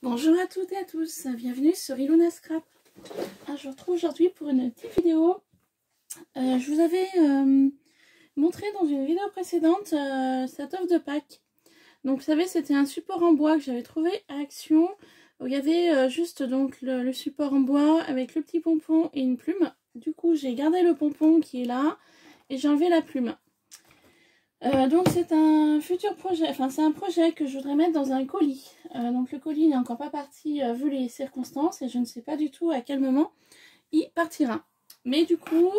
Bonjour à toutes et à tous, bienvenue sur Ilona Scrap. Je vous retrouve aujourd'hui pour une petite vidéo. Je vous avais montré dans une vidéo précédente cette offre de Pâques. Donc vous savez, c'était un support en bois que j'avais trouvé à Action, où il y avait juste donc le support en bois avec le petit pompon et une plume. Du coup j'ai gardé le pompon qui est là et j'ai enlevé la plume. Donc c'est un futur projet, enfin c'est un projet que je voudrais mettre dans un colis. Donc le colis n'est encore pas parti vu les circonstances et je ne sais pas du tout à quel moment il partira. Mais du coup,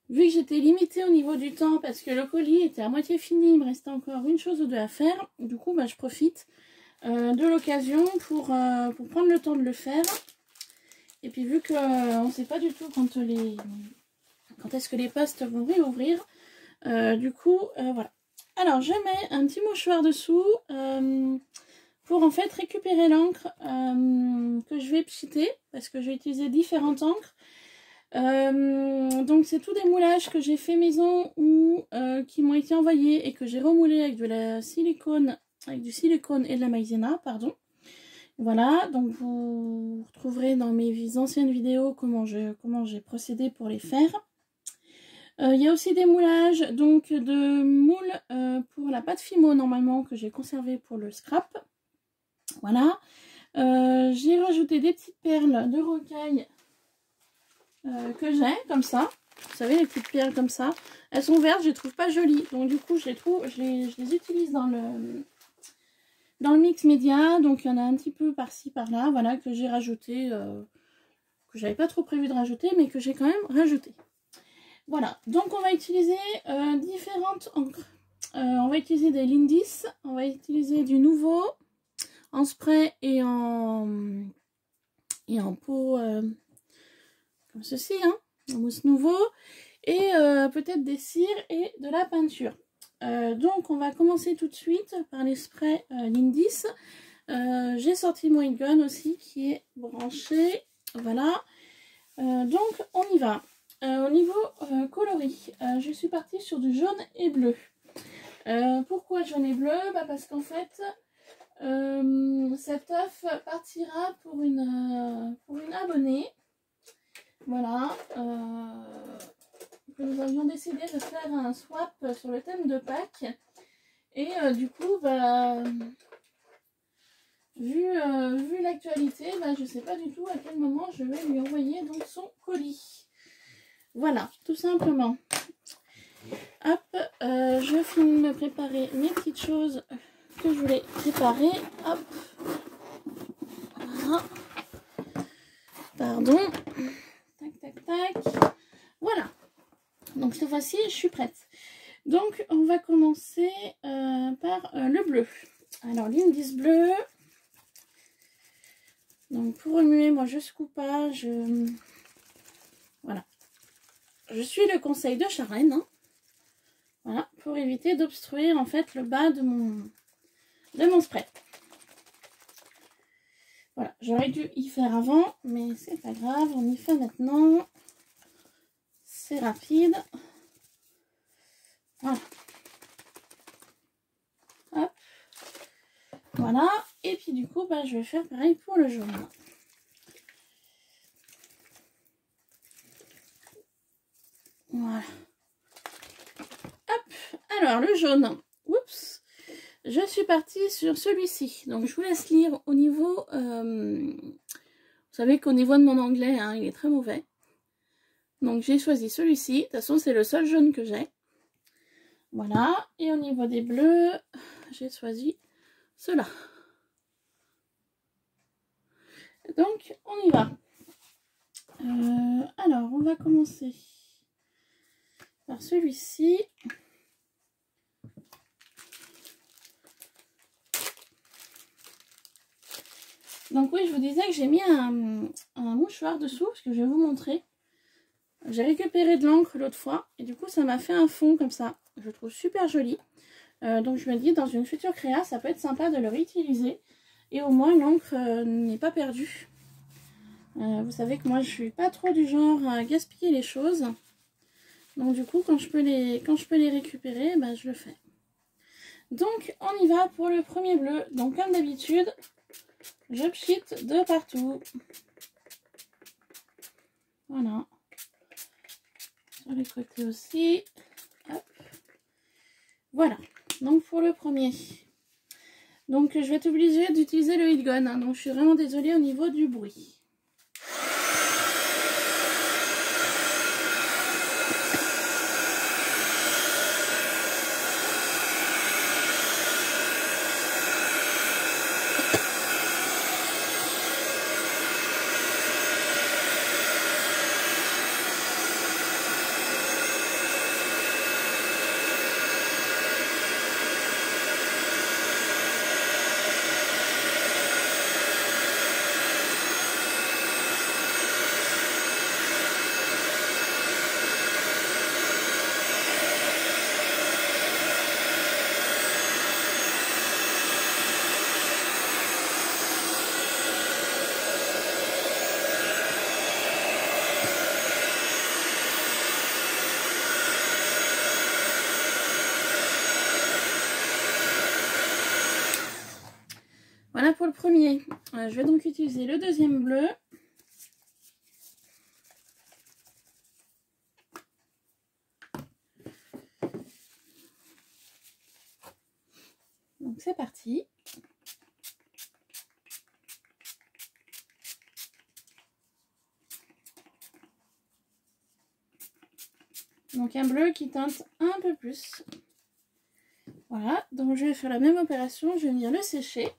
vu que j'étais limitée au niveau du temps parce que le colis était à moitié fini, il me restait encore une chose ou deux à faire. Du coup je profite de l'occasion pour prendre le temps de le faire. Et puis vu qu'on ne sait pas du tout quand est-ce que les postes vont réouvrir. Du coup, voilà. Alors, je mets un petit mouchoir dessous pour en fait récupérer l'encre que je vais pchiter parce que je vais utiliser différentes encres. Donc, c'est tous des moulages que j'ai fait maison ou qui m'ont été envoyés et que j'ai remoulé avec de la silicone, avec du silicone et de la maïzena, pardon. Voilà, donc vous retrouverez dans mes anciennes vidéos comment j'ai procédé pour les faire. Il y a aussi des moulages donc de moules pour la pâte Fimo normalement que j'ai conservé pour le scrap. Voilà. J'ai rajouté des petites perles de rocaille que j'ai comme ça. Vous savez, les petites perles comme ça. Elles sont vertes, je les trouve pas jolies. Donc du coup, je les utilise dans le mix média. Donc il y en a un petit peu par-ci par-là. Voilà, que j'ai rajouté, que j'avais pas trop prévu de rajouter, mais que j'ai quand même rajouté. Voilà, donc on va utiliser différentes encres. On va utiliser des Lindis, on va utiliser du Nouveau en spray et en pot comme ceci, hein, en mousse Nouveau, et peut-être des cires et de la peinture. Donc on va commencer tout de suite par les sprays Lindis. J'ai sorti mon heat gun aussi qui est branché. Voilà, donc on y va. Au niveau coloris, je suis partie sur du jaune et bleu. Pourquoi jaune et bleu? Parce qu'en fait, cette offre partira pour une abonnée. Voilà. Que nous avions décidé de faire un swap sur le thème de Pâques. Et du coup, vu l'actualité, je ne sais pas du tout à quel moment je vais lui envoyer donc son colis. Voilà, tout simplement. Hop, je finis de me préparer mes petites choses que je voulais préparer. Hop. Voilà. Pardon. Tac, tac, tac. Voilà. Donc cette fois-ci, je suis prête. Donc, on va commencer par le bleu. Alors, l'Indis bleu. Donc, pour remuer, moi, je secoue pas. Voilà. Je suis le conseil de Charlène, hein. Voilà, pour éviter d'obstruer en fait le bas de mon spray. Voilà, j'aurais dû y faire avant, mais c'est pas grave, on y fait maintenant. C'est rapide. Voilà. Hop. Voilà, et puis du coup, je vais faire pareil pour le jaune. Voilà. Hop, alors le jaune, oups, je suis partie sur celui-ci. Donc je vous laisse lire au niveau, vous savez qu'au niveau de mon anglais, hein, il est très mauvais. Donc j'ai choisi celui-ci, de toute façon c'est le seul jaune que j'ai. Voilà, et au niveau des bleus, j'ai choisi ceux-là. Donc on y va. Alors on va commencer par celui-ci. Donc oui, je vous disais que j'ai mis un mouchoir dessous, parce que je vais vous montrer. J'ai récupéré de l'encre l'autre fois, et du coup ça m'a fait un fond comme ça. Je le trouve super joli. Donc je me dis, dans une future créa, ça peut être sympa de le réutiliser. Et au moins l'encre n'est pas perdue. Vous savez que moi je suis pas trop du genre à gaspiller les choses. Donc du coup quand je peux les récupérer, je le fais. Donc on y va pour le premier bleu. Donc comme d'habitude, je pchit de partout. Voilà. Sur les côtés aussi. Hop. Voilà. Donc pour le premier. Donc je vais être obligée d'utiliser le heat gun. Hein. Donc je suis vraiment désolée au niveau du bruit. Voilà pour le premier. Je vais donc utiliser le deuxième bleu. Donc c'est parti. Donc un bleu qui teinte un peu plus. Voilà, donc je vais faire la même opération, je vais venir le sécher.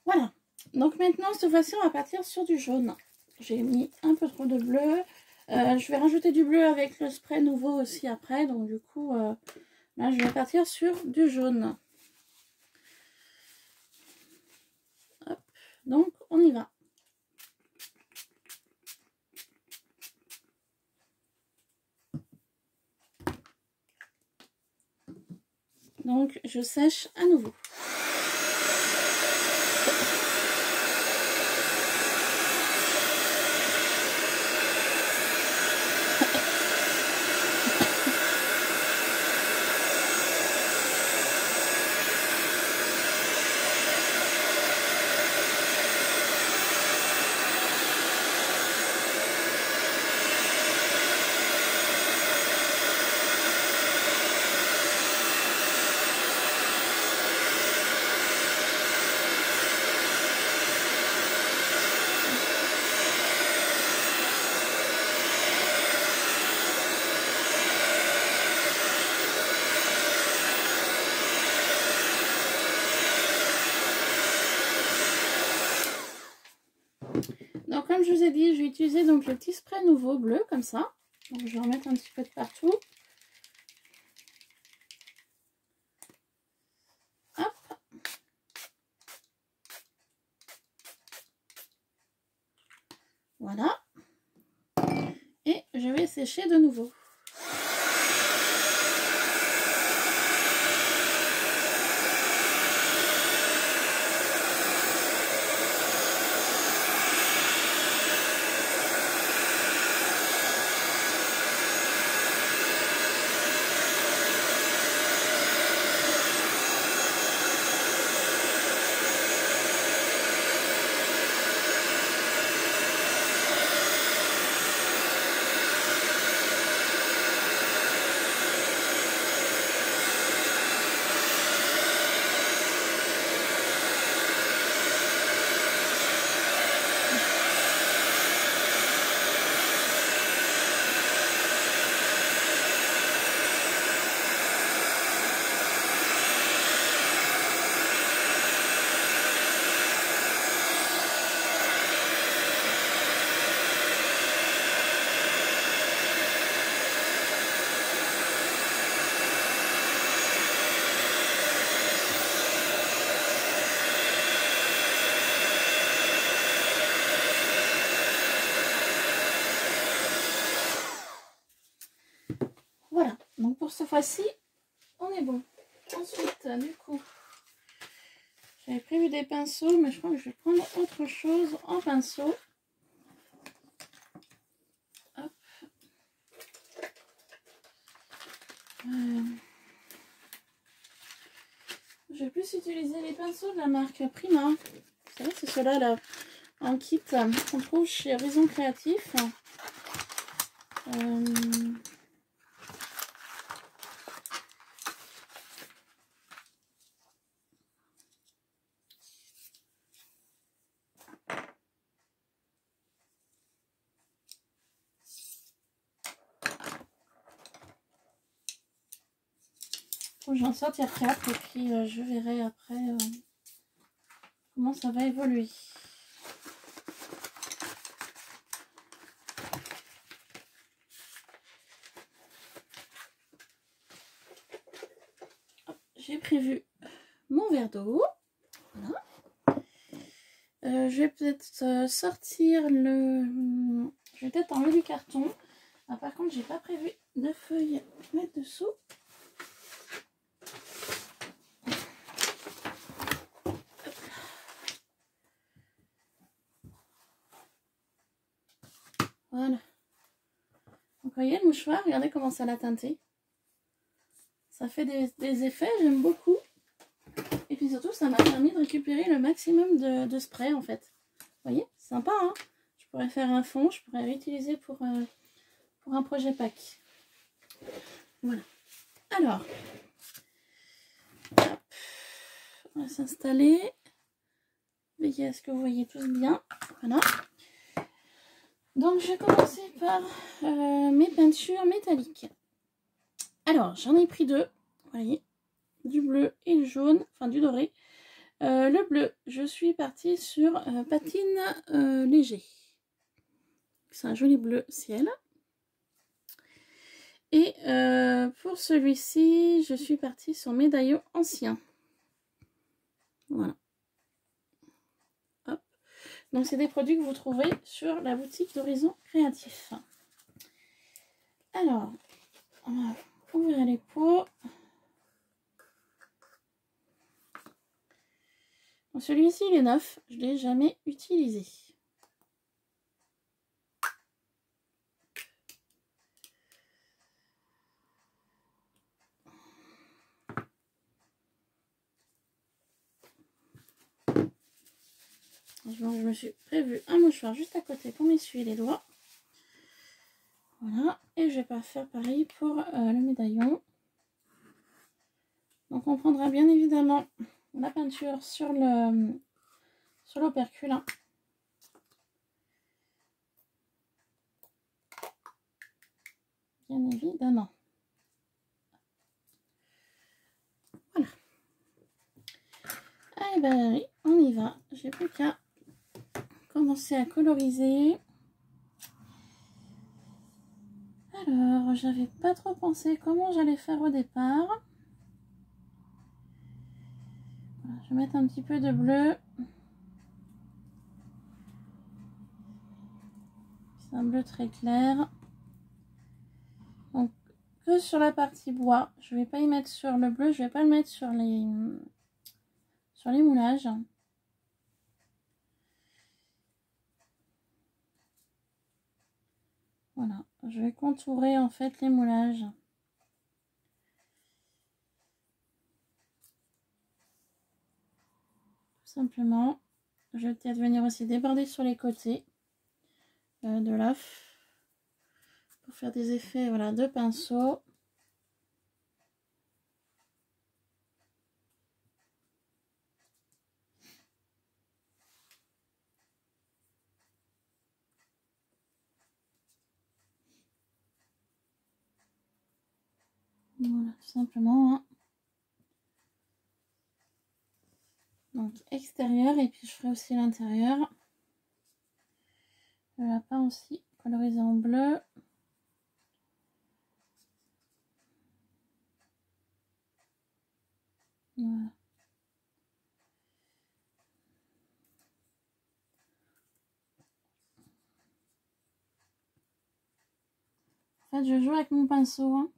Voilà, donc maintenant cette fois-ci on va partir sur du jaune. J'ai mis un peu trop de bleu. Je vais rajouter du bleu avec le spray nouveau aussi après. Donc du coup, là je vais partir sur du jaune. Hop. Donc on y va. Donc je sèche à nouveau. Donc comme je vous ai dit, je vais utiliser donc le petit spray nouveau bleu comme ça. Donc je vais en mettre un petit peu de partout. Hop. Voilà. Et je vais sécher de nouveau. Donc pour cette fois-ci, on est bon. Ensuite, du coup, j'avais prévu des pinceaux, mais je crois que je vais prendre autre chose en pinceau. Hop. Je vais plus utiliser les pinceaux de la marque Prima. Vous savez, c'est ceux-là là, en kit qu'on trouve chez Horizon Créatif. J'en sortir 4 et puis je verrai après comment ça va évoluer. J'ai prévu mon verre d'eau. Voilà. Je vais peut-être sortir le... Je vais peut-être enlever du carton. Ah, par contre, j'ai pas prévu de feuilles à mettre dessous. Voilà. Donc, vous voyez le mouchoir, regardez comment ça l'a teinté. Ça fait des effets, j'aime beaucoup. Et puis surtout, ça m'a permis de récupérer le maximum de spray en fait. Vous voyez, sympa, hein. Je pourrais faire un fond, je pourrais réutiliser pour un projet pack. Voilà. Alors, hop, on va s'installer. Veillez à ce que vous voyez tous bien. Voilà. Donc, je vais commencer par mes peintures métalliques. Alors, j'en ai pris deux. Vous voyez, du bleu et du jaune, enfin du doré. Le bleu, je suis partie sur patine léger. C'est un joli bleu ciel. Et pour celui-ci, je suis partie sur médaillon ancien. Voilà. Hop. Donc, c'est des produits que vous trouverez sur la boutique d'Horizon Créatif. Alors, on va ouvrir les pots. Celui-ci, il est neuf. Je ne l'ai jamais utilisé. Je me suis prévu un mouchoir juste à côté pour m'essuyer les doigts. Voilà. Et je vais pas faire pareil pour le médaillon. Donc on prendra bien évidemment la peinture sur l'opercule. Hein. Bien évidemment. Voilà. Eh ben oui, on y va. J'ai plus qu'à commencer à coloriser. Alors, j'avais pas trop pensé comment j'allais faire au départ. Voilà, je vais mettre un petit peu de bleu. C'est un bleu très clair. Donc, que sur la partie bois. Je vais pas y mettre sur le bleu. Je vais pas le mettre sur les moulages. Voilà, je vais contourer en fait les moulages. Tout simplement. Je vais peut-être venir aussi déborder sur les côtés de l'œuf pour faire des effets voilà, de pinceau. Voilà, tout simplement. Hein. Donc extérieur et puis je ferai aussi l'intérieur. Le lapin aussi colorisé en bleu. Voilà. En fait, je joue avec mon pinceau. Hein.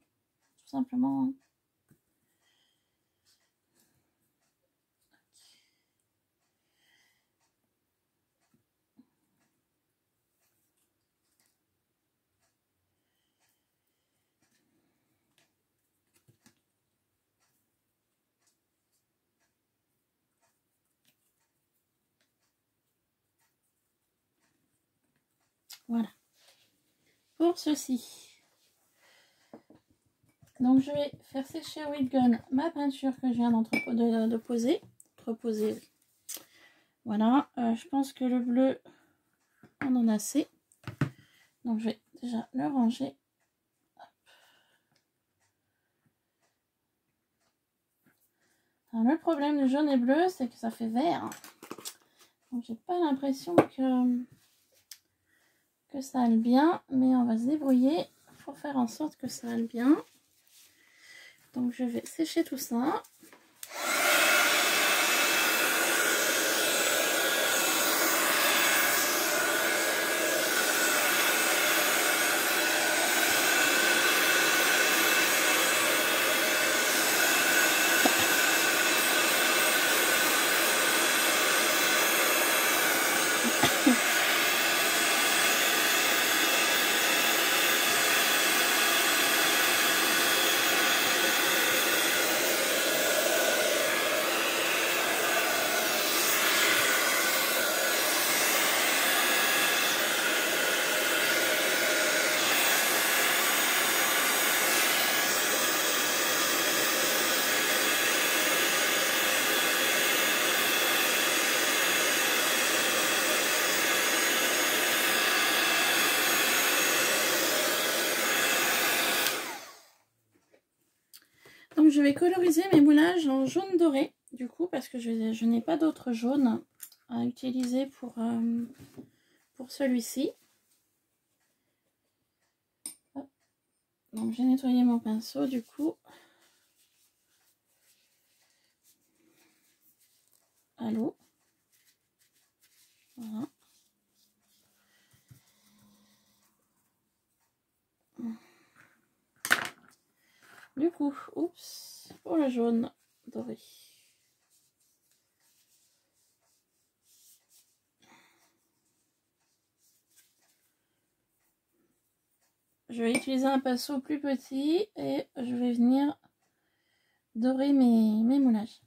tout simplement. Voilà. Pour ceci. Donc je vais faire sécher au heat gun ma peinture que je viens de poser. Reposer. Voilà. Je pense que le bleu, on en a assez. Donc je vais déjà le ranger. Alors, le problème du jaune et bleu, c'est que ça fait vert. Donc j'ai pas l'impression que ça aille bien, mais on va se débrouiller pour faire en sorte que ça aille bien. Donc je vais sécher tout ça. Donc je vais coloriser mes moulages en jaune doré, du coup, parce que je n'ai pas d'autre jaune à utiliser pour celui-ci. Donc j'ai nettoyé mon pinceau, du coup. À l'eau. Voilà. Du coup, oups, pour le jaune doré. Je vais utiliser un pinceau plus petit et je vais venir dorer mes moulages.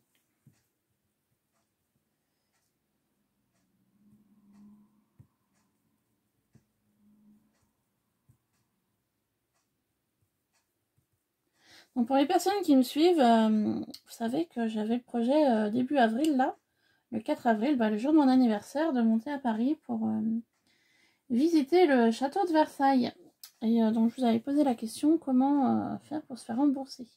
Donc pour les personnes qui me suivent, vous savez que j'avais le projet début avril là, le 4 avril, le jour de mon anniversaire, de monter à Paris pour visiter le château de Versailles. Et donc je vous avais posé la question comment faire pour se faire rembourser.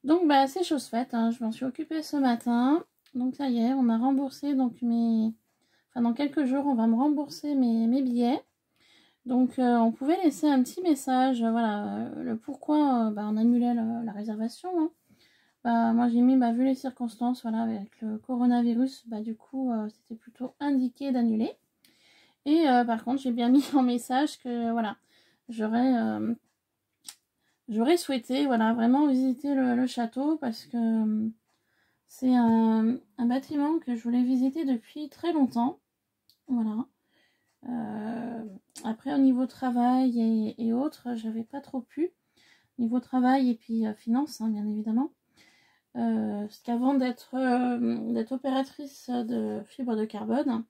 Donc c'est chose faite, hein, je m'en suis occupée ce matin. Donc ça y est, on m'a remboursé donc dans quelques jours on va me rembourser mes billets. Donc on pouvait laisser un petit message, voilà, le pourquoi on annulait la réservation. Hein. Moi j'ai mis, vu les circonstances, voilà, avec le coronavirus, du coup c'était plutôt indiqué d'annuler. Et par contre j'ai bien mis en message que voilà, j'aurais souhaité voilà, vraiment visiter le château parce que c'est un bâtiment que je voulais visiter depuis très longtemps. Voilà. Après au niveau travail et autres, j'avais pas trop pu. Niveau travail et puis finance, hein, bien évidemment. Parce qu'avant d'être opératrice de fibre de carbone,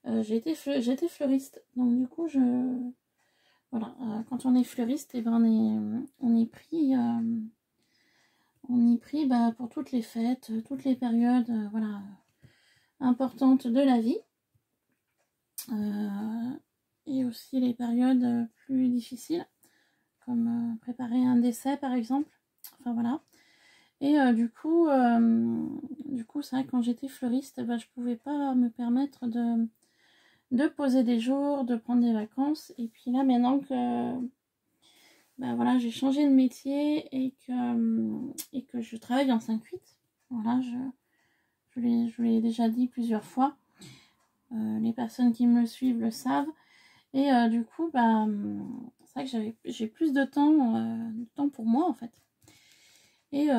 j'étais fleuriste. Donc du coup, voilà, quand on est fleuriste, on est pris pour toutes les fêtes, toutes les périodes voilà, importantes de la vie. Et aussi les périodes plus difficiles, comme préparer un décès par exemple. Enfin voilà. Et du coup c'est vrai que quand j'étais fleuriste, je pouvais pas me permettre de poser des jours, de prendre des vacances. Et puis là maintenant que voilà, j'ai changé de métier et que je travaille en 5-8, voilà, je vous l'ai déjà dit plusieurs fois. Les personnes qui me suivent le savent. Et du coup, c'est vrai que j'ai plus de temps pour moi en fait. Et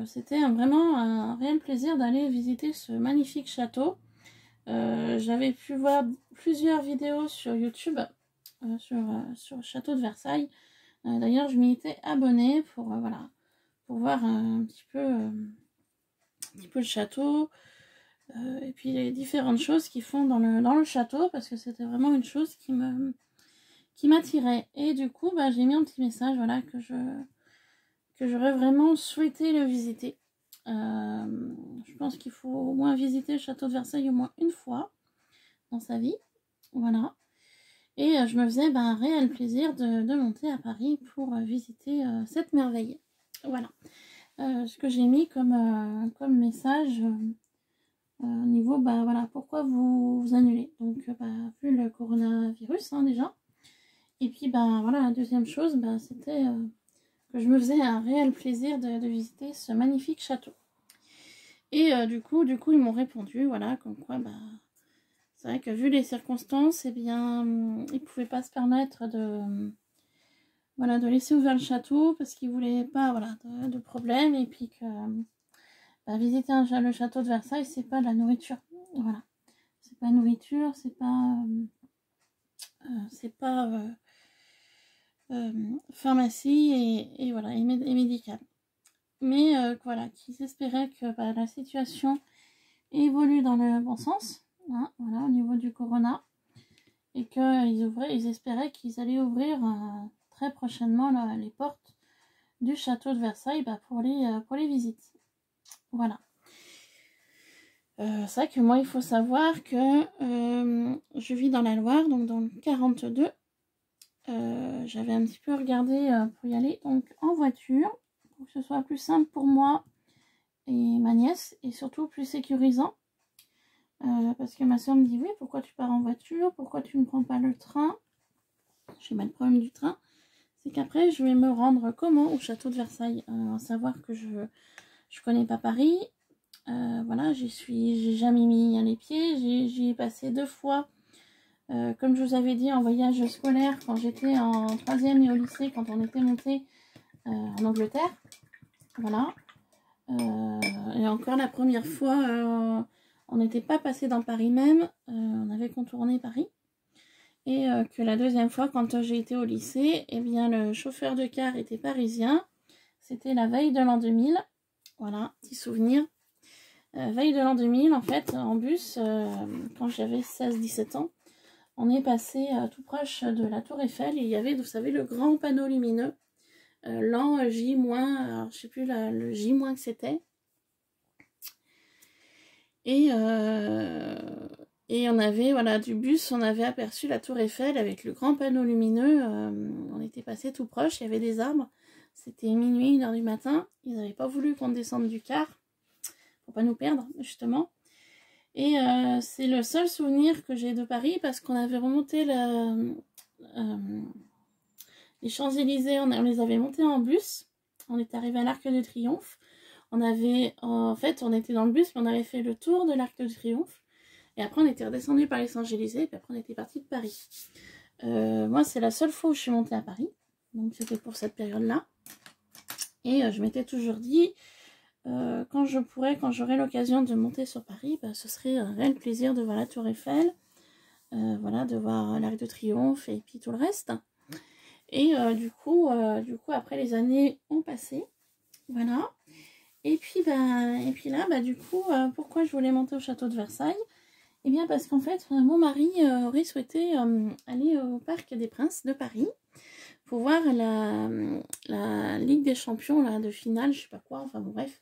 c'était vraiment un réel plaisir d'aller visiter ce magnifique château. J'avais pu voir plusieurs vidéos sur YouTube sur le château de Versailles. D'ailleurs, je m'y étais abonnée pour, voilà, pour voir un petit peu le château. Et puis les différentes choses qu'ils font dans le château, parce que c'était vraiment une chose qui m'attirait. Et du coup, bah, j'ai mis un petit message, voilà, que j'aurais vraiment souhaité le visiter. Je pense qu'il faut au moins visiter le château de Versailles au moins une fois dans sa vie. Voilà. Et je me faisais un réel plaisir de monter à Paris pour visiter cette merveille. Voilà. Ce que j'ai mis comme message au niveau, voilà, pourquoi vous annulez. Donc, vu le coronavirus, hein, déjà. Et puis, voilà, la deuxième chose, c'était que je me faisais un réel plaisir de visiter ce magnifique château. Et du coup, ils m'ont répondu, voilà, comme quoi, c'est vrai que vu les circonstances, eh bien, ils ne pouvaient pas se permettre voilà, de laisser ouvert le château parce qu'ils ne voulaient pas, voilà, de problème. Et puis que visiter le château de Versailles, c'est pas de la nourriture. Voilà. C'est pas nourriture, c'est pas pharmacie et voilà, et médical. Mais voilà, qu'ils espéraient que la situation évolue dans le bon sens, hein, voilà, au niveau du corona, et qu'ils espéraient qu'ils allaient ouvrir très prochainement les portes du château de Versailles pour les visites. Voilà. C'est vrai que moi, il faut savoir que je vis dans la Loire, donc dans le 42. J'avais un petit peu regardé pour y aller donc en voiture, pour que ce soit plus simple pour moi et ma nièce, et surtout plus sécurisant. Parce que ma soeur me dit, oui, pourquoi tu pars en voiture, pourquoi tu ne prends pas le train? J'ai mal le problème du train, c'est qu'après je vais me rendre comment au château de Versailles, à savoir que je connais pas Paris. Voilà, j'ai jamais mis les pieds, j'y ai passé 2 fois, comme je vous avais dit, en voyage scolaire quand j'étais en 3e et au lycée, quand on était monté en Angleterre. Voilà. Et encore la première fois, on n'était pas passé dans Paris même, on avait contourné Paris. Et que la deuxième fois, quand j'ai été au lycée, eh bien le chauffeur de car était parisien. C'était la veille de l'an 2000. Voilà, petit souvenir. Veille de l'an 2000, en fait, en bus, quand j'avais 16-17 ans, on est passé tout proche de la Tour Eiffel et il y avait, vous savez, le grand panneau lumineux, l'an J-, alors je sais plus le J- que c'était. Et on avait, voilà, du bus, on avait aperçu la Tour Eiffel avec le grand panneau lumineux. On était passé tout proche, il y avait des arbres. C'était minuit, 1h du matin. Ils n'avaient pas voulu qu'on descende du car pour pas nous perdre, justement. Et c'est le seul souvenir que j'ai de Paris parce qu'on avait remonté les Champs-Élysées, on les avait montés en bus. On est arrivé à l'Arc de Triomphe. En fait, on était dans le bus, mais on avait fait le tour de l'Arc de Triomphe. Et après, on était redescendu par les Champs-Élysées, puis après, on était parti de Paris. Moi, c'est la seule fois où je suis montée à Paris. Donc, c'était pour cette période-là. Et je m'étais toujours dit, quand j'aurai l'occasion de monter sur Paris, ce serait un réel plaisir de voir la Tour Eiffel, voilà, de voir l'Arc de Triomphe et puis tout le reste. Et du coup, après les années ont passé, voilà. Et puis là, du coup, pourquoi je voulais monter au château de Versailles? Eh bien, parce qu'en fait, mon mari aurait souhaité aller au Parc des Princes de Paris pour voir la Ligue des Champions là, de finale, je sais pas quoi, enfin bon, bref.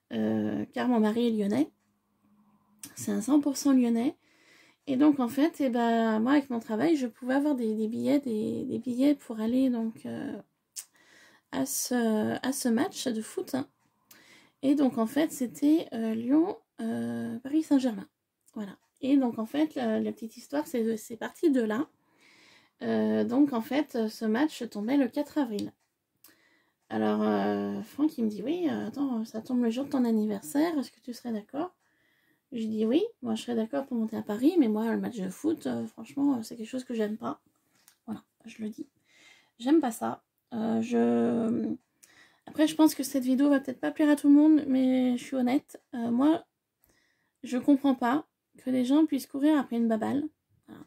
Car mon mari est lyonnais, c'est un 100% lyonnais. Et donc, en fait, moi, avec mon travail, je pouvais avoir des billets pour aller donc à ce match de foot. Hein. Et donc, en fait, c'était Lyon, Paris Saint-Germain. Voilà. Et donc, en fait, la petite histoire, c'est parti de là. Donc, en fait, ce match tombait le 4 avril. Alors, Franck, il me dit, oui, attends, ça tombe le jour de ton anniversaire, est-ce que tu serais d'accord? Je dis oui, moi je serais d'accord pour monter à Paris, mais moi, le match de foot, franchement, c'est quelque chose que j'aime pas. Voilà, je le dis. J'aime pas ça. Après, Après, je pense que cette vidéo va peut-être pas plaire à tout le monde, mais je suis honnête. Moi, je comprends pas que les gens puissent courir après une baballe. Voilà.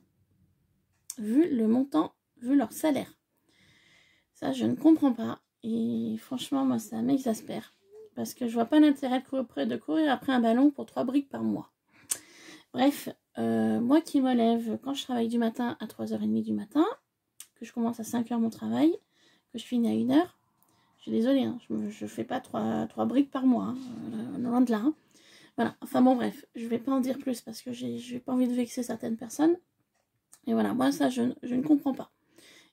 Vu le montant, vu leur salaire. Ça, je ne comprends pas. Et franchement, moi, ça m'exaspère. Parce que je vois pas l'intérêt de courir après un ballon pour 3 briques par mois. Bref, moi qui me lève quand je travaille du matin à 3h30 du matin, que je commence à 5h mon travail, que je finis à 1h, je suis désolée, hein, je fais pas 3 briques par mois, hein, loin de là. Hein. Voilà, enfin bon bref, je vais pas en dire plus parce que j'ai pas envie de vexer certaines personnes. Et voilà, moi ça je ne comprends pas.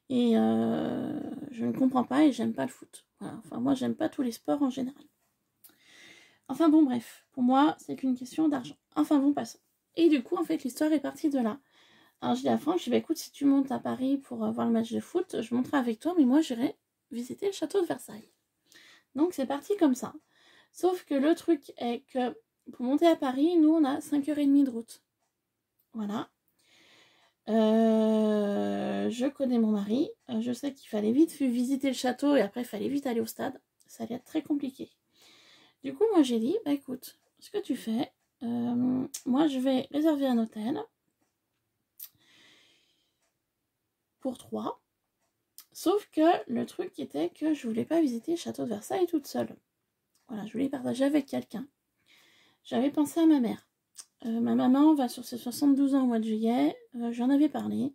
Et je ne comprends pas et j'aime pas le foot. Voilà, enfin moi j'aime pas tous les sports en général. Enfin bon bref, pour moi c'est qu'une question d'argent. Enfin bon, passons. Et du coup en fait l'histoire est partie de là. Alors je dis à Franck, je dis bah, écoute, si tu montes à Paris pour voir le match de foot, je monterai avec toi, mais moi j'irai visiter le château de Versailles. Donc c'est parti comme ça. Sauf que le truc est que pour monter à Paris, nous on a 5h30 de route. Voilà. Je connais mon mari. Je sais qu'il fallait vite visiter le château et après il fallait vite aller au stade. Ça allait être très compliqué. Du coup, moi j'ai dit, bah écoute, ce que tu fais, moi je vais réserver un hôtel pour 3. Sauf que le truc était que je voulais pas visiter le château de Versailles toute seule. Voilà, je voulais partager avec quelqu'un. J'avais pensé à ma mère. Ma maman va sur ses 72 ans au mois de juillet. J'en avais parlé.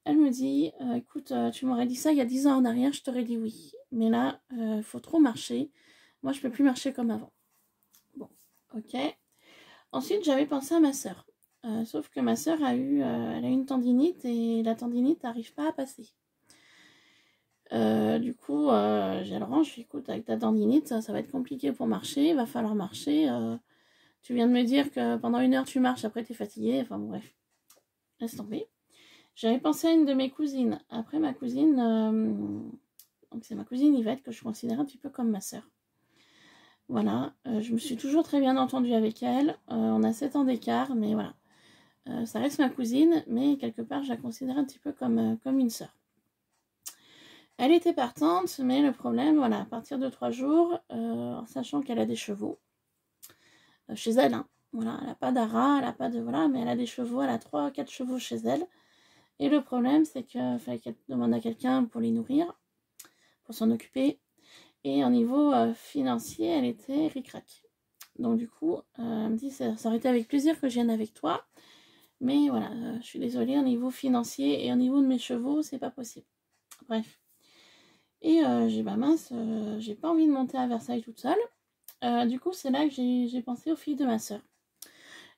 Elle me dit, écoute, tu m'aurais dit ça il y a 10 ans en arrière, je t'aurais dit oui. Mais là, il faut trop marcher. Moi, je peux plus marcher comme avant. Bon, ok. Ensuite, j'avais pensé à ma soeur. Sauf que ma soeur elle a eu une tendinite et la tendinite n'arrive pas à passer. Du coup, j'ai le range, je dis, écoute, avec ta tendinite, ça va être compliqué pour marcher, il va falloir marcher. Tu viens de me dire que pendant 1 heure tu marches, après t'es fatiguée, enfin bon, bref, laisse tomber. J'avais pensé à une de mes cousines. Après ma cousine, donc c'est ma cousine Yvette que je considère un petit peu comme ma soeur. Voilà, je me suis toujours très bien entendue avec elle. On a 7 ans d'écart, mais voilà. Ça reste ma cousine, mais quelque part je la considère un petit peu comme une soeur. Elle était partante, mais le problème, voilà, à partir de 3 jours, en sachant qu'elle a des chevaux, chez elle, hein, voilà, elle n'a pas d'ara, elle n'a pas de, voilà, mais elle a des chevaux, elle a 3-4 chevaux chez elle, et le problème, c'est qu'il fallait qu'elle demande à quelqu'un pour les nourrir, pour s'en occuper, et au niveau financier, elle était ric-rac. Donc du coup, elle me dit, ça aurait été avec plaisir que je vienne avec toi, mais voilà, je suis désolée, au niveau financier et au niveau de mes chevaux, c'est pas possible. Bref. Et j'ai bah mince, j'ai pas envie de monter à Versailles toute seule. Du coup, c'est là que j'ai pensé aux filles de ma soeur.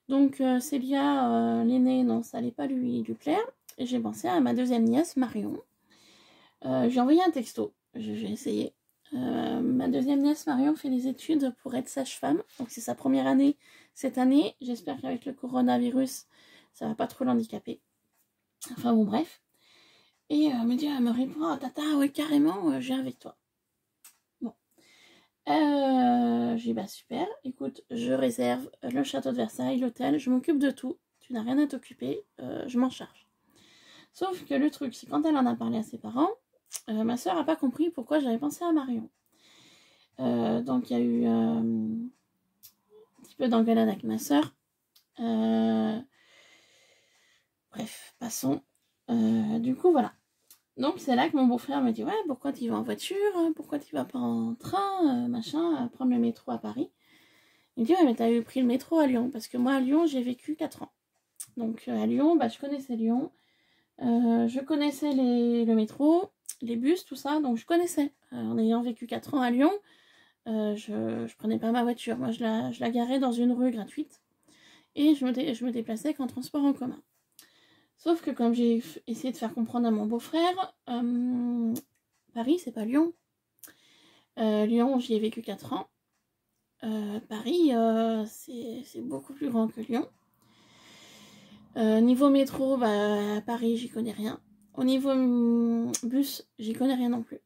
Donc Célia, l'aînée, non, ça allait pas lui plaire. Et j'ai pensé à ma deuxième nièce, Marion. J'ai envoyé un texto, j'ai essayé. Ma deuxième nièce, Marion, fait des études pour être sage-femme. Donc c'est sa première année cette année. J'espère qu'avec le coronavirus, ça va pas trop l'handicaper. Enfin bon, bref. Et elle me répond, oh, tata, oui, carrément, je viens avec toi. Bon. J'ai dit, bah super, écoute, je réserve le château de Versailles, l'hôtel, je m'occupe de tout. Tu n'as rien à t'occuper, je m'en charge. Sauf que le truc, c'est quand elle en a parlé à ses parents, ma soeur n'a pas compris pourquoi j'avais pensé à Marion. Donc il y a eu un petit peu d'engueulade avec ma soeur. Bref, passons. Du coup, voilà. Donc c'est là que mon beau-frère me dit, ouais, pourquoi tu vas en voiture, pourquoi tu vas pas en train, machin, prendre le métro à Paris. Il me dit, ouais, mais t'as eu pris le métro à Lyon, parce que moi à Lyon j'ai vécu 4 ans. Donc à Lyon, bah, je connaissais Lyon, je connaissais le métro, les bus, tout ça, donc je connaissais. En ayant vécu 4 ans à Lyon, je prenais pas ma voiture, moi je la garais dans une rue gratuite, et je me déplaçais qu'en transport en commun. Sauf que comme j'ai essayé de faire comprendre à mon beau-frère, Paris, c'est pas Lyon. Lyon, j'y ai vécu 4 ans. Paris, c'est beaucoup plus grand que Lyon. Niveau métro, bah, à Paris, j'y connais rien. Au niveau bus, j'y connais rien non plus.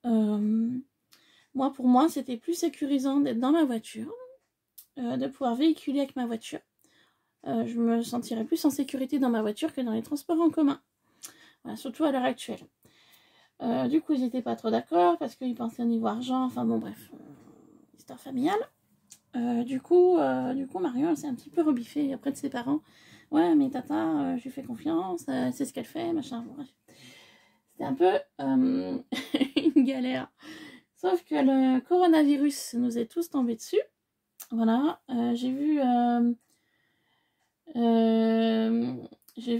Moi, pour moi, c'était plus sécurisant d'être dans ma voiture, de pouvoir véhiculer avec ma voiture. Je me sentirais plus en sécurité dans ma voiture que dans les transports en commun. Voilà, surtout à l'heure actuelle. Du coup, ils n'étaient pas trop d'accord parce qu'ils pensaient au niveau argent. Enfin bon, bref, histoire familiale. Du coup, Marion, elle s'est un petit peu rebiffée auprès de ses parents. Ouais, mais tata, je lui fais confiance, c'est ce qu'elle fait, machin. Bon, bref. C'était un peu une galère. Sauf que le coronavirus nous est tous tombés dessus. Voilà, j'ai vu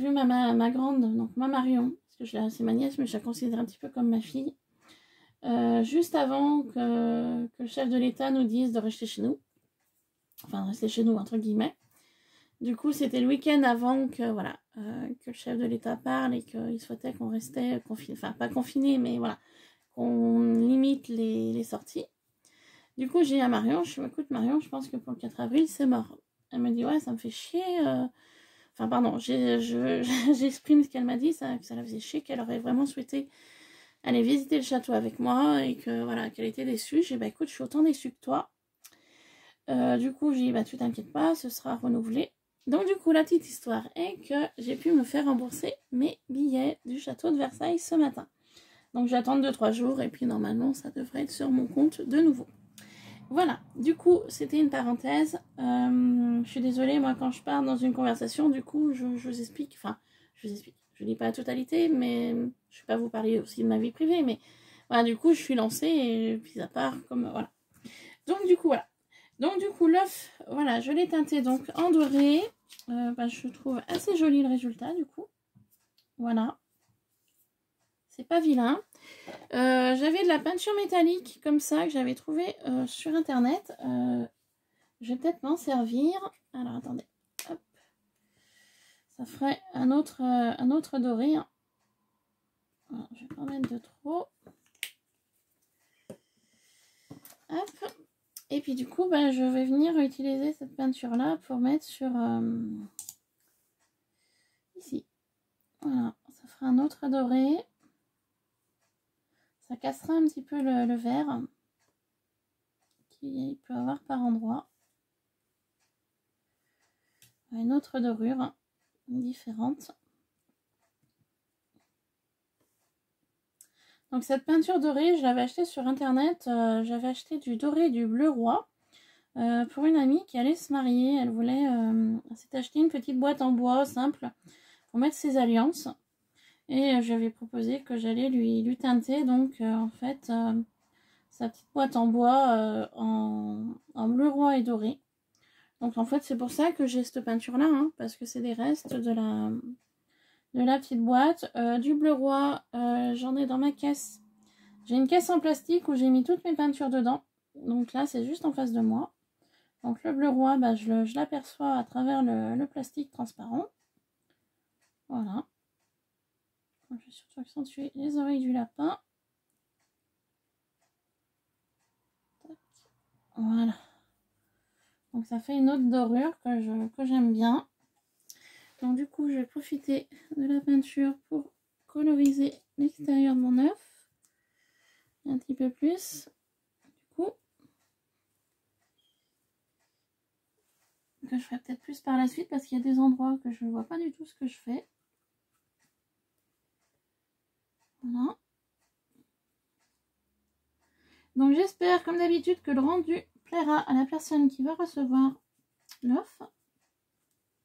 ma grande, donc ma Marion, parce que c'est ma nièce, mais je la considère un petit peu comme ma fille. Juste avant que le chef de l'État nous dise de rester chez nous. Enfin, de rester chez nous, entre guillemets. Du coup, c'était le week-end avant que, voilà, que le chef de l'État parle et qu'il souhaitait qu'on restait confiné. Enfin, pas confiné, mais voilà, qu'on limite les sorties. Du coup, j'ai dit à Marion, je me écoute Marion, je pense que pour le 4 avril, c'est mort. Elle me dit, ouais, ça me fait chier. Enfin, pardon, j'exprime ce qu'elle m'a dit, que ça la faisait chier, qu'elle aurait vraiment souhaité aller visiter le château avec moi et que, voilà, qu'elle était déçue. J'ai dit, bah écoute, je suis autant déçue que toi. Du coup, j'ai dit, bah tu t'inquiètes pas, ce sera renouvelé. Donc du coup, la petite histoire est que j'ai pu me faire rembourser mes billets du château de Versailles ce matin. Donc j'attends 2-3 jours et puis normalement, ça devrait être sur mon compte de nouveau. Voilà, du coup, c'était une parenthèse. Je suis désolée, moi, quand je pars dans une conversation, du coup, je vous explique. Enfin, je vous explique. Je ne dis pas la totalité, mais je ne vais pas vous parler aussi de ma vie privée. Mais voilà, du coup, je suis lancée et puis à part, comme voilà. Donc, du coup, voilà. Donc, du coup, l'œuf, voilà, je l'ai teinté donc en doré. Je trouve assez joli le résultat, du coup. Voilà. C'est pas vilain. J'avais de la peinture métallique comme ça que j'avais trouvé sur internet. Je vais peut-être m'en servir. Alors attendez. Hop. Ça ferait un autre doré. Hein. Alors, je vais pas mettre de trop. Hop. Et puis du coup, je vais venir utiliser cette peinture là pour mettre sur ici. Voilà. Ça fera un autre doré. Ça cassera un petit peu le vert qu'il peut avoir par endroit. Une autre dorure différente. Donc cette peinture dorée, je l'avais achetée sur internet. J'avais acheté du doré et du bleu roi pour une amie qui allait se marier. Elle voulait, elle s'est acheté une petite boîte en bois simple pour mettre ses alliances. Et je lui avais proposé que j'allais lui teinter donc en fait sa petite boîte en bois en bleu roi et doré. Donc en fait c'est pour ça que j'ai cette peinture là, hein, parce que c'est des restes de la petite boîte. Du bleu roi, j'en ai dans ma caisse. J'ai une caisse en plastique où j'ai mis toutes mes peintures dedans. Donc là c'est juste en face de moi. Donc le bleu roi, je l'aperçois à travers le plastique transparent. Voilà. Je vais surtout accentuer les oreilles du lapin. Voilà. Donc ça fait une autre dorure que j'aime bien. Donc du coup, je vais profiter de la peinture pour coloriser l'extérieur de mon œuf. Un petit peu plus. Du coup. Que je ferai peut-être plus par la suite parce qu'il y a des endroits que je ne vois pas du tout ce que je fais. Voilà. Donc j'espère comme d'habitude que le rendu plaira à la personne qui va recevoir l'œuf.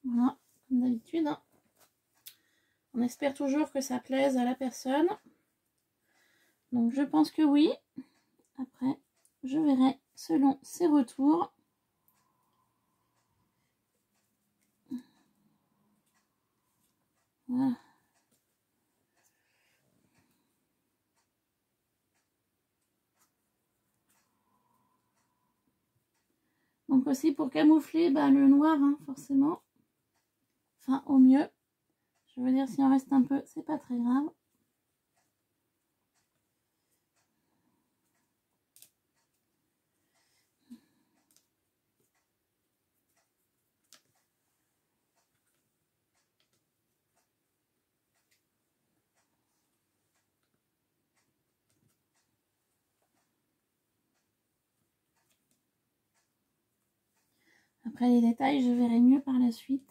Voilà, comme d'habitude. Hein. On espère toujours que ça plaise à la personne. Donc je pense que oui. Après, je verrai selon ses retours. Voilà. Donc aussi pour camoufler le noir, hein, forcément. Enfin, au mieux. Je veux dire, s'il en reste un peu, c'est pas très grave. Après les détails, je verrai mieux par la suite.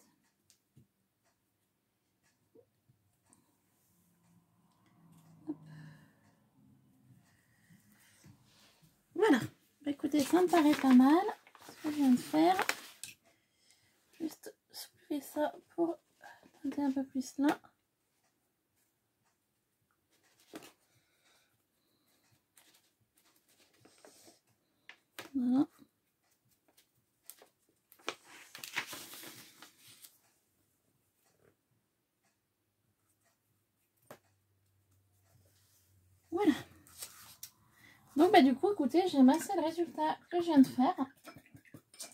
Hop. Voilà. Bah, écoutez, ça me paraît pas mal ce que je viens de faire. Juste soulever ça pour tenter un peu plus là. Voilà. Voilà. Donc bah du coup, écoutez, j'aime assez le résultat que je viens de faire.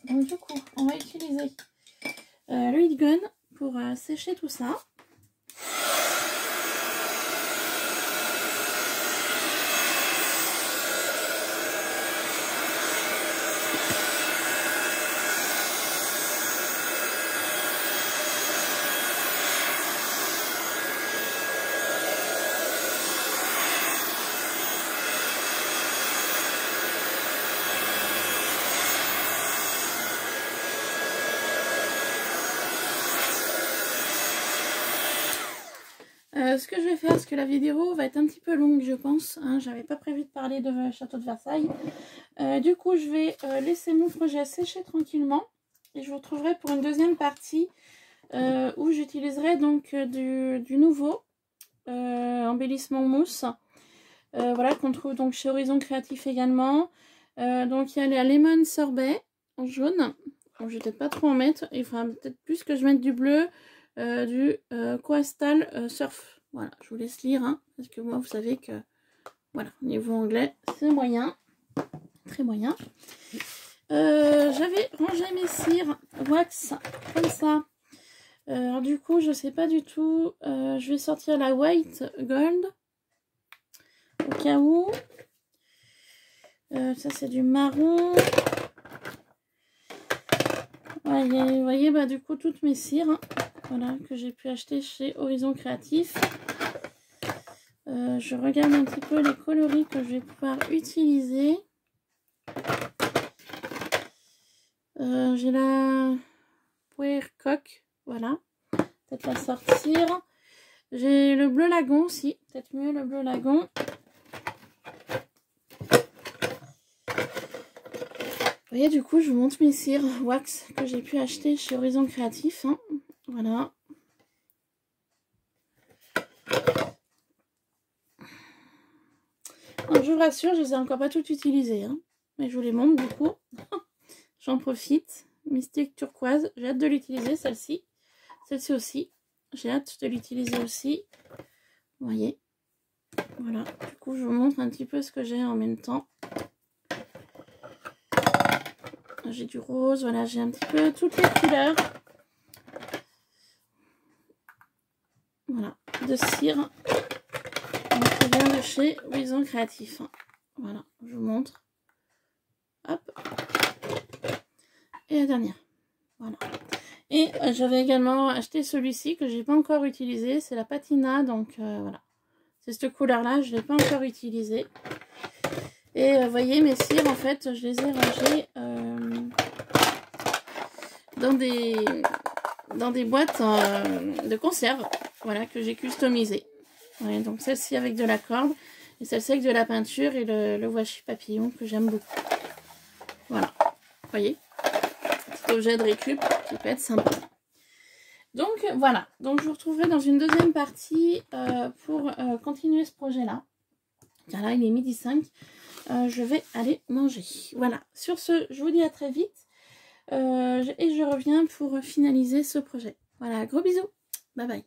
Donc du coup, on va utiliser le heat gun pour sécher tout ça. Ce que je vais faire, parce que la vidéo va être un petit peu longue, je pense. Hein, j'avais pas prévu de parler de Château de Versailles. Du coup, je vais laisser mon projet sécher tranquillement. Et je vous retrouverai pour une deuxième partie où j'utiliserai donc du nouveau embellissement mousse. Voilà, qu'on trouve donc chez Horizon Créatif également. Donc il y a la Lemon Sorbet en jaune. Donc, je vais peut-être pas trop en mettre. Il faudra peut-être plus que je mette du bleu. Du Coastal Surf. Voilà, je vous laisse lire, hein, parce que moi, vous savez que, voilà, niveau anglais, c'est moyen, très moyen. J'avais rangé mes cires wax, comme ça. Alors du coup, je sais pas du tout, je vais sortir la White Gold, au cas où. Ça, c'est du marron. Ouais, vous voyez, bah du coup, toutes mes cires, hein, voilà, que j'ai pu acheter chez Horizon Créatif. Je regarde un petit peu les coloris que je vais pouvoir utiliser. J'ai la Puercock, voilà, peut-être la sortir. J'ai le bleu lagon aussi, peut-être mieux le bleu lagon. Vous voyez, du coup, je vous montre mes cires wax que j'ai pu acheter chez Horizon Créatif. Hein. Voilà. Donc, je vous rassure, je les ai encore pas toutes utilisées. Hein. Mais je vous les montre du coup. J'en profite. Mystique turquoise. J'ai hâte de l'utiliser, celle-ci. Celle-ci aussi. J'ai hâte de l'utiliser aussi. Vous voyez. Voilà. Du coup, je vous montre un petit peu ce que j'ai en même temps. J'ai du rose. Voilà, j'ai un petit peu toutes les couleurs. Voilà. De cire. Qui vient de chez Horizon Créatif. Voilà. Je vous montre. Hop. Et la dernière. Voilà. Et j'avais également acheté celui-ci que j'ai pas encore utilisé. C'est la Patina. Donc voilà. C'est cette couleur-là. Je ne l'ai pas encore utilisé. Et vous voyez, mes cires, en fait, je les ai rangées dans des boîtes de conserve. Voilà, que j'ai customisées. Ouais, donc celle-ci avec de la corde. Et celle-ci avec de la peinture et le washi papillon que j'aime beaucoup. Voilà. Vous voyez, petit objet de récup qui peut être sympa. Donc voilà, donc je vous retrouverai dans une deuxième partie pour continuer ce projet-là. Car là, il est 12h05. Je vais aller manger. Voilà, sur ce, je vous dis à très vite. Et je reviens pour finaliser ce projet. Voilà, gros bisous. Bye bye.